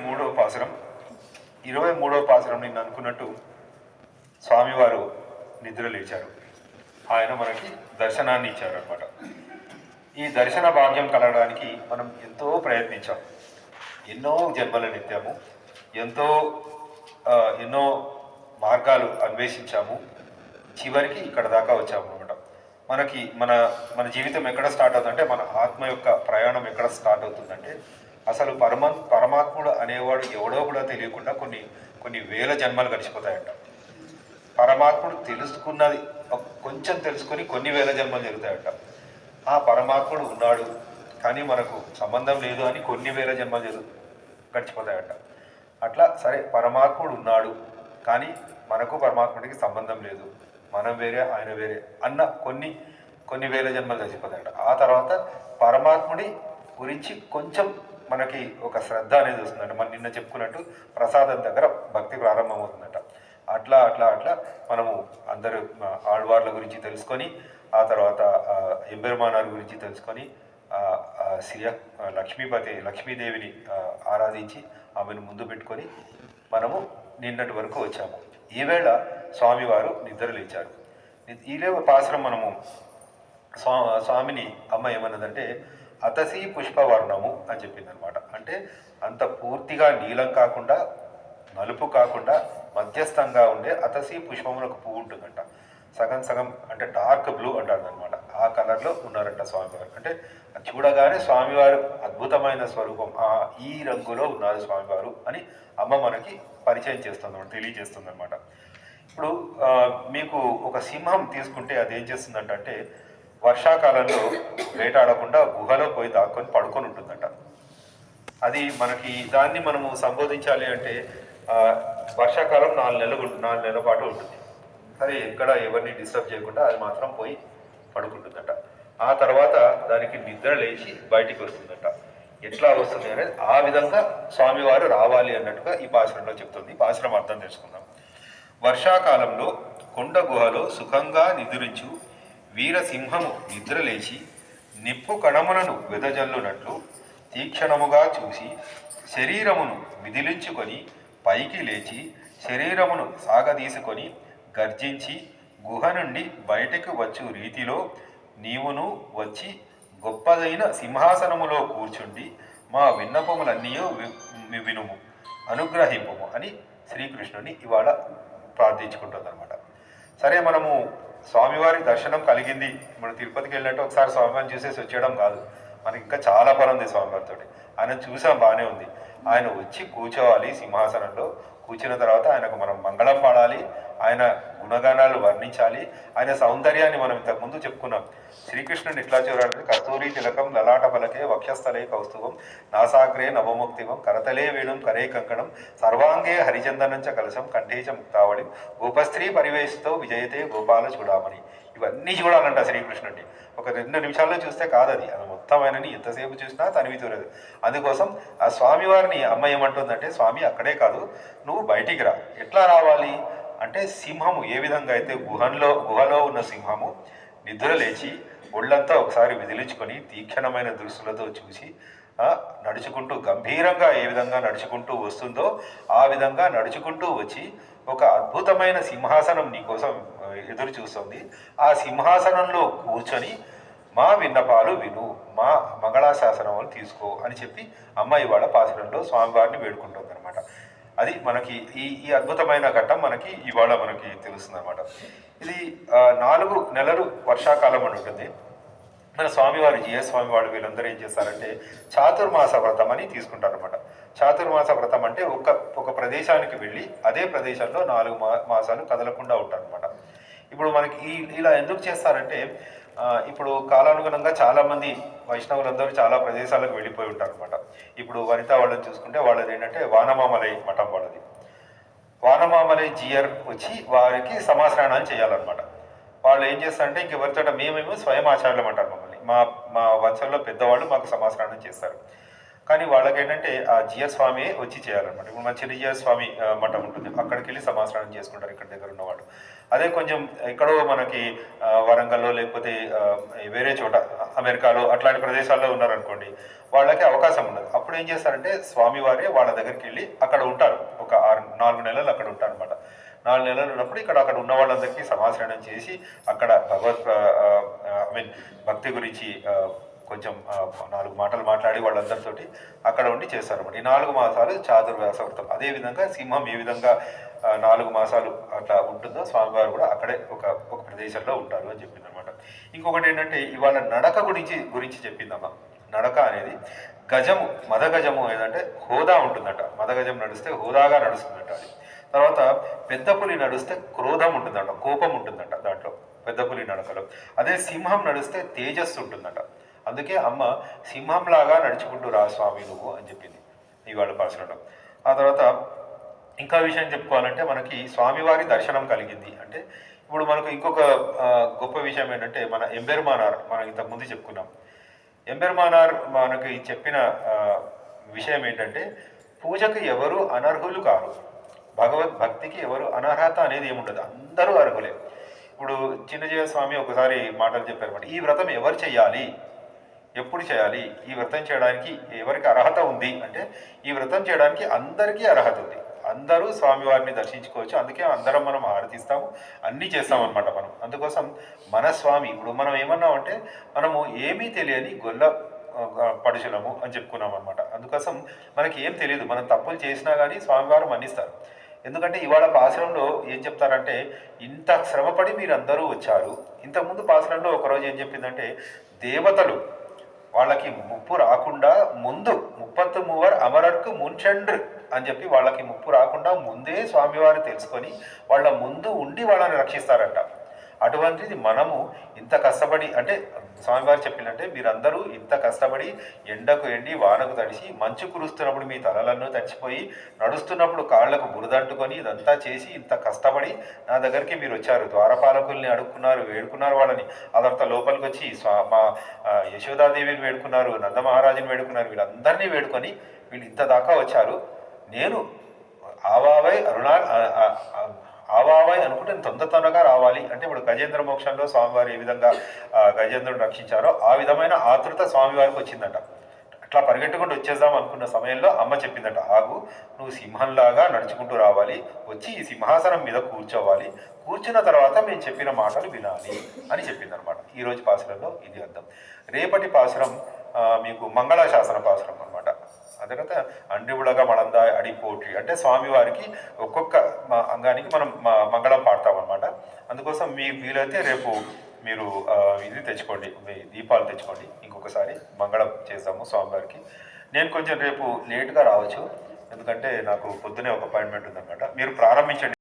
23వ పాసురం. 23వ పాసురం నిన్ను అనుకున్నట్టు స్వామివారు నిద్ర లేచారు. ఆయన మనకి దర్శనాన్ని ఇచ్చారు అనమాట. ఈ దర్శన భాగ్యం కలగడానికి మనం ఎంతో ప్రయత్నించాం, ఎన్నో జన్మలను ఎత్తాము, ఎన్నో మార్గాలు అన్వేషించాము, చివరికి ఇక్కడ దాకా వచ్చాము అనమాట. మనకి మన మన జీవితం ఎక్కడ స్టార్ట్ అవుతుందంటే, మన ఆత్మ యొక్క ప్రయాణం ఎక్కడ స్టార్ట్ అవుతుందంటే, అసలు పరమాత్ముడు అనేవాడు ఎవడో కూడా తెలియకుండా కొన్ని వేల జన్మలు గడిచిపోతాయంట. పరమాత్ముడు తెలుసుకున్నది కొంచెం తెలుసుకొని కొన్ని వేల జన్మలు జరుగుతాయంట. ఆ పరమాత్ముడు ఉన్నాడు కానీ మనకు సంబంధం లేదు అని కొన్ని వేల జన్మలు గడిచిపోతాయంట. అట్లా సరే, పరమాత్ముడు ఉన్నాడు కానీ మనకు పరమాత్ముడికి సంబంధం లేదు, మనం వేరే ఆయన వేరే అన్న కొన్ని వేల జన్మలు చచ్చిపోతాయట. ఆ తర్వాత పరమాత్ముడి గురించి కొంచెం మనకి ఒక శ్రద్ధ అనేది వస్తుందంట. మనం నిన్న చెప్పుకున్నట్టు ప్రసాదం దగ్గర భక్తి ప్రారంభమవుతుందట. అట్లా అట్లా అట్లా మనము అందరూ ఆళ్వార్ల గురించి తెలుసుకొని, ఆ తర్వాత ఎంబెరుమానార్ గురించి తెలుసుకొని, లక్ష్మీదేవిని ఆరాధించి ఆమెను ముందు పెట్టుకొని మనము నిన్నటి వరకు వచ్చాము. ఈవేళ స్వామివారు నిద్ర లేచారు. ఈలే పాసురం మనము స్వామిని అమ్మ ఏమన్నదంటే అతసి పుష్పవర్ణము అని చెప్పింది అనమాట. అంటే అంత పూర్తిగా నీలం కాకుండా నలుపు కాకుండా మధ్యస్థంగా ఉండే అతసి పుష్పములు ఒక పువ్వు ఉంటుందంట. సగం సగం అంటే డార్క్ బ్లూ అంటారు అనమాట. ఆ కలర్లో ఉన్నారంట స్వామివారు. అంటే చూడగానే స్వామివారు అద్భుతమైన స్వరూపం, ఈ రంగులో ఉన్నారు స్వామివారు అని అమ్మ మనకి పరిచయం చేస్తుంది, తెలియజేస్తుంది అనమాట. ఇప్పుడు మీకు ఒక సింహం తీసుకుంటే అది ఏం చేస్తుందంటే, వర్షాకాలంలో వేటాడకుండా గుహలో పోయి దాక్కొని పడుకొని ఉంటుందంట. అది మనకి దాన్ని మనము సంబోధించాలి అంటే వర్షాకాలం 4 నెలల పాటు ఉంటుంది. సరే, ఎక్కడ ఎవరిని డిస్టర్బ్ చేయకుండా అది మాత్రం పోయి పడుకుంటుందట. ఆ తర్వాత దానికి నిద్ర లేచి బయటికి వస్తుందట. ఎట్లా వస్తుంది అనేది ఆ విధంగా స్వామివారు రావాలి అన్నట్టుగా ఈ పాశురంలో చెప్తుంది. పాశురం అర్థం తెలుసుకుందాం. వర్షాకాలంలో కొండ గుహలో సుఖంగా నిద్రించు వీరసింహము నిద్రలేచి నిప్పు కణములను వెదజల్లునట్లు తీక్షణముగా చూసి శరీరమును విదిలించుకొని పైకి లేచి శరీరమును సాగదీసుకొని గర్జించి గుహ నుండి బయటకు వచ్చు రీతిలో నీవును వచ్చి గొప్పదైన సింహాసనములో కూర్చుండి మా విన్నపములన్నీ వినుము, అనుగ్రహింపుము అని శ్రీకృష్ణుని ఇవాళ ప్రార్థించుకుంటుంది అనమాట. సరే, మనము స్వామివారి దర్శనం కలిగింది, మనం తిరుపతికి వెళ్ళినట్టు ఒకసారి స్వామివారిని చూసేసి వచ్చేయడం కాదు. మనకి ఇంకా చాలా పని ఉంది స్వామివారితో. ఆయన చూసాం, బాగానే ఉంది. ఆయన వచ్చి కూర్చోవాలి సింహాసనంలో. కూర్చున్న తర్వాత ఆయనకు మనం మంగళం పాడాలి, ఆయన గుణగానాలు వర్ణించాలి, ఆయన సౌందర్యాన్ని మనం ఇంతకుముందు చెప్పుకున్నాం. శ్రీకృష్ణుని ఎట్లా చూడాలంటే కస్తూరి తిలకం లలాట పలకే వక్షస్థలే కౌస్తుభం నాసాగ్రే నవముక్తివం కరతలే వేణుం కరే కంకణం సర్వాంగే హరిచందనంచ కలశం కంఠేచ ముక్తావళి గోపస్త్రీ పరివేశితో విజయతే గోపాల చూడామణి. ఇవన్నీ చూడాలంట శ్రీకృష్ణుడిని. ఒక 2 నిమిషాల్లో చూస్తే కాదది, అది మొత్తం ఆయనని ఎంతసేపు చూసినా తనివి చూడదు. అందుకోసం ఆ స్వామివారిని అమ్మ ఏమంటుందంటే, స్వామి అక్కడే కాదు, నువ్వు బయటికి రా. ఎట్లా రావాలి అంటే, సింహము ఏ విధంగా అయితే గుహలో ఉన్న సింహము నిద్ర లేచి ఒళ్ళంతా ఒకసారి విదిలించుకొని తీక్షణమైన దృష్టిలతో చూసి నడుచుకుంటూ గంభీరంగా ఏ విధంగా నడుచుకుంటూ వస్తుందో ఆ విధంగా నడుచుకుంటూ వచ్చి ఒక అద్భుతమైన సింహాసనం నీకోసం ఎదురు చూస్తుంది. ఆ సింహాసనంలో కూర్చొని మా విన్నపాలు విను, మా మంగళాశాసనములు తీసుకో అని చెప్పి అమ్మ ఇవాళ పాశురంలో స్వామివారిని వేడుకుంటుంది అనమాట. అది మనకి ఈ అద్భుతమైన ఘట్టం మనకి ఇవాళ మనకి తెలుస్తుంది అనమాట. ఇది 4 నెలలు వర్షాకాలం అని ఉంటుంది. మన స్వామివారు జిఎస్ స్వామివారు వీళ్ళందరూ ఏం చేస్తారంటే చాతుర్మాస వ్రతం అని తీసుకుంటారు అనమాట. చాతుర్మాస వ్రతం అంటే ఒక ప్రదేశానికి వెళ్ళి అదే ప్రదేశంలో 4 మాసాలు కదలకుండా ఉంటారు అనమాట. ఇప్పుడు మనకి ఇలా ఎందుకు చేస్తారంటే, ఇప్పుడు కాలానుగుణంగా చాలామంది వైష్ణవులందరూ చాలా ప్రదేశాలకు వెళ్ళిపోయి ఉంటారు అనమాట. ఇప్పుడు వనిత వాళ్ళని చూసుకుంటే వాళ్ళది ఏంటంటే వానమామలై మఠం వాళ్ళది. వానమామలై జియర్ వచ్చి వారికి సమాశ్రయణాలు చేయాలన్నమాట. వాళ్ళు ఏం చేస్తారంటే ఇంకెవరితోట మేమేమో స్వయం ఆచార్యులం అంటారు మమ్మల్ని. మా వంశంలో పెద్దవాళ్ళు మాకు సమాశ్రయణం చేస్తారు. కానీ వాళ్ళకి ఏంటంటే ఆ జియర్ స్వామి వచ్చి చేయాలన్నమాట. ఇప్పుడు మన చిరుజియర్ స్వామి మఠం ఉంటుంది, అక్కడికి వెళ్ళి సమాశ్రయణం చేసుకుంటారు ఇక్కడ దగ్గర ఉన్నవాళ్ళు. అదే కొంచెం ఎక్కడో మనకి వరంగల్లో లేకపోతే వేరే చోట అమెరికాలో అట్లాంటి ప్రదేశాల్లో ఉన్నారనుకోండి, వాళ్ళకి అవకాశం ఉండదు. అప్పుడు ఏం చేస్తారంటే స్వామివారే వాళ్ళ దగ్గరికి వెళ్ళి అక్కడ ఉంటారు. ఒక 4 నెలలు అక్కడ ఉంటారు అనమాట. 4 నెలలు ఉన్నప్పుడు అక్కడ ఉన్న వాళ్ళందరికీ సమాశ్రయణం చేసి అక్కడ ఐ మీన్ భక్తి గురించి కొంచెం 4 మాటలు మాట్లాడి వాళ్ళందరితోటి అక్కడ ఉండి చేస్తారు అనమాట. ఈ 4 మాసాలు చాతుర్మాస వ్రతం. అదేవిధంగా సింహం ఏ విధంగా 4 మాసాలు అట్లా ఉంటుందో స్వామివారు కూడా అక్కడే ఒక ప్రదేశంలో ఉంటారు అని చెప్పింది అనమాట. ఇంకొకటి ఏంటంటే ఇవాళ నడక గురించి చెప్పిందమ్మ. నడక అనేది గజము, మదగజము ఏదంటే హోదా ఉంటుందట. మదగజం నడిస్తే హోదాగా నడుస్తుందట అది. తర్వాత పెద్ద పులి నడిస్తే క్రోధం ఉంటుందట, కోపం ఉంటుందట దాంట్లో పెద్ద పులి నడకలో. అదే సింహం నడిస్తే తేజస్సు ఉంటుందట. అందుకే అమ్మ సింహంలాగా నడుచుకుంటూ రా స్వామి నువ్వు అని చెప్పింది ఇవాళ పాసరంలో. ఆ తర్వాత ఇంకా విషయం చెప్పుకోవాలంటే మనకి స్వామివారి దర్శనం కలిగింది అంటే ఇప్పుడు మనకు ఇంకొక గొప్ప విషయం ఏంటంటే మన ఎంబెరుమానార్ మనం ఇంతకుముందు చెప్పుకున్నాం. ఎంబెరుమానార్ మనకి చెప్పిన విషయం ఏంటంటే పూజకు ఎవరు అనర్హులు కారు, భగవద్భక్తికి ఎవరు అనర్హత అనేది ఏముండదు, అందరూ అర్హులే. ఇప్పుడు చిన్నజీవ స్వామి ఒకసారి మాటలు చెప్పారన్నమాట. ఈ వ్రతం ఎవరు చేయాలి, ఎప్పుడు చేయాలి, ఈ వ్రతం చేయడానికి ఎవరికి అర్హత ఉంది అంటే ఈ వ్రతం చేయడానికి అందరికీ అర్హత ఉంది. అందరూ స్వామివారిని దర్శించుకోవచ్చు. అందుకే అందరం మనం ఆరతిస్తాము, అన్నీ చేస్తామన్నమాట మనం. అందుకోసం మన స్వామి ఇప్పుడు మనం ఏమన్నామంటే మనము ఏమీ తెలియని గొల్ల పడుచులము అని చెప్పుకున్నాం అనమాట. అందుకోసం మనకి ఏం తెలియదు, మనం తప్పులు చేసినా కానీ స్వామివారు మన్నిస్తారు. ఎందుకంటే ఇవాళ పాసురంలో ఏం చెప్తారంటే ఇంత శ్రమపడి మీరందరూ వచ్చారు. ఇంతకుముందు పాసురంలో ఒకరోజు ఏం చెప్పిందంటే దేవతలు వాళ్ళకి ముప్పు రాకుండా ముందు 33 అమరర్కు మున్చండ్రు అని చెప్పి వాళ్ళకి ముప్పు రాకుండా ముందే స్వామివారు తెలుసుకొని వాళ్ళ ముందు ఉండి వాళ్ళని రక్షిస్తారంట. అటువంటిది మనము ఇంత కష్టపడి అంటే స్వామివారు చెప్పినట్టే మీరందరూ ఇంత కష్టపడి ఎండకు ఎండి వానకు తడిసి మంచు కురుస్తున్నప్పుడు మీ తలలను తడిచిపోయి నడుస్తున్నప్పుడు కాళ్లకు బురదంటుకొని ఇదంతా చేసి ఇంత కష్టపడి నా దగ్గరికి మీరు వచ్చారు. ద్వారపాలకుల్ని అడుక్కున్నారు, వేడుకున్నారు వాళ్ళని. ఆ తర్వాత లోపలికి వచ్చి మా యశోదాదేవిని వేడుకున్నారు, నందమహారాజుని వేడుకున్నారు. వీళ్ళందరినీ వేడుకొని వీళ్ళు ఇంత దాకా వచ్చారు. నేను ఆవావై అనుకుంటే తొందరగా రావాలి అంటే ఇప్పుడు గజేంద్ర మోక్షంలో స్వామివారు ఏ విధంగా గజేంద్రుని రక్షించారో ఆ విధమైన ఆతృత స్వామివారికి వచ్చిందట. అట్లా పరిగెట్టుకుంటూ వచ్చేద్దాం అనుకున్న సమయంలో అమ్మ చెప్పిందట, ఆగు, నువ్వు సింహంలాగా నడుచుకుంటూ రావాలి, వచ్చి ఈ సింహాసనం మీద కూర్చోవాలి, కూర్చున్న తర్వాత మేము చెప్పిన మాటలు వినాలి అని చెప్పిందనమాట. ఈరోజు పాసురంలో ఇది అర్థం. రేపటి పాసురం మీకు మంగళాశాసన పాసురం అనమాట. అదే తర్వాత అండివుడగా మళందాయ్ అడి పోట్రి అంటే స్వామివారికి ఒక్కొక్క అంగానికి మనం మంగళం పాడతామన్నమాట. అందుకోసం మీ వీలైతే రేపు మీరు ఇది తెచ్చుకోండి, దీపాలు తెచ్చుకోండి, ఇంకొకసారి మంగళం చేస్తాము స్వామివారికి. నేను కొంచెం రేపు లేట్గా రావచ్చు, ఎందుకంటే నాకు పొద్దునే ఒక అపాయింట్మెంట్ ఉందన్నమాట. మీరు ప్రారంభించండి.